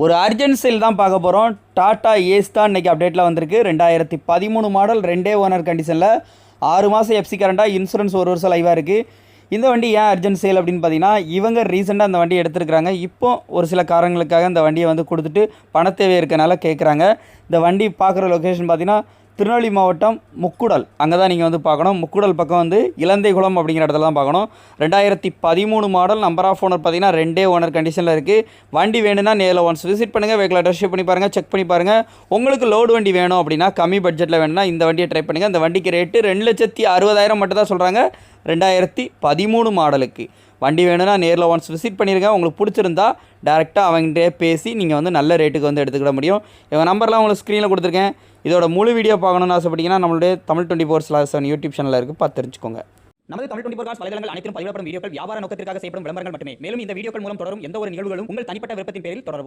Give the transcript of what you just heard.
ஒரு urgent sale தான் பார்க்க போகிறோம். டாடா ஏஸ் தான் இன்றைக்கி அப்டேட்டில் வந்திருக்கு. 2013 மாடல் 2 ஓனர் கண்டிஷனில் 6 மாதம் எஃப்சி கரண்டாக இன்சூரன்ஸ் 1 வருஷம் லைவாக இருக்குது. இந்த வண்டி ஏன் அர்ஜென்ட் சேல் அப்படின்னு பார்த்தீங்கன்னா, இவங்க ரீசெண்டாக அந்த வண்டி எடுத்துருக்குறாங்க. இப்போ ஒரு சில காரணங்களுக்காக இந்த வண்டியை வந்து கொடுத்துட்டு பணத்தேவை இருக்கனால கேட்குறாங்க. இந்த வண்டி பார்க்குற லொக்கேஷன் பார்த்தீங்கன்னா திருநெல்வேலி மாவட்டம் முக்குடல், அங்கே தான் நீங்கள் வந்து பார்க்கணும். முக்குடல் பக்கம் வந்து இலந்தைகுளம் அப்படிங்கிற இடத்துல தான் பார்க்கணும். 2013 மாடல், நம்பர் ஆஃப் ஓனர் பார்த்தீங்கன்னா 2 ஓனர் கண்டிஷனில் இருக்குது. வண்டி வேணும்னா நேரில் ஒன்ஸ் விசிட் பண்ணுங்கள், வெஹிக்கிளை டெஸ்ட் பண்ணி பாருங்கள், செக் பண்ணி பாருங்கள். உங்களுக்கு லோடு வண்டி வேணும் அப்படின்னா, கம்மி பட்ஜெட்டில் வேணும்னா இந்த வண்டியை ட்ரை பண்ணுங்கள். இந்த வண்டிக்கு ரேட்டு 2,60,000 மட்டும் தான் சொல்கிறாங்க 2013 மாடலுக்கு. வண்டி வேணும்னா நேரில் ஒன்ஸ் விசிட் பண்ணிடுங்க. உங்களுக்கு பிடிச்சிருந்தா டேரெக்டாக அவங்ககிட்டே பேசி நீங்கள் வந்து நல்ல ரேட்டுக்கு வந்து எடுத்துக்கிட முடியும். இவங்க நம்பர்லாம் உங்களுக்கு ஸ்க்ரீனில் கொடுத்துருக்கேன். இதோட முழு வீடியோ பார்க்கணுன்னு ஆசைப்பட்டீங்கன்னா நம்மளுடைய தமிழ் 24/7 யூடியூப் சேனலில் இருக்குது, பார்த்து தெரிஞ்சுக்கோங்க. நமது தமிழ் 24 காஸ் வலைதளங்கள் அனைத்தும் பதிவிடப்படும் வீடியோக்கள் வியாபார நோக்கத்திற்காக செய்யப்படும் விளம்பரங்கள் மட்டுமே. மேலும் இந்த வீடியோக்கள் மூலம் தொடரும் எந்த ஒரு நிகழ்வுகளும் உங்கள் தனிப்பட்ட விருப்பத்தின் பேரில் தொடரும்.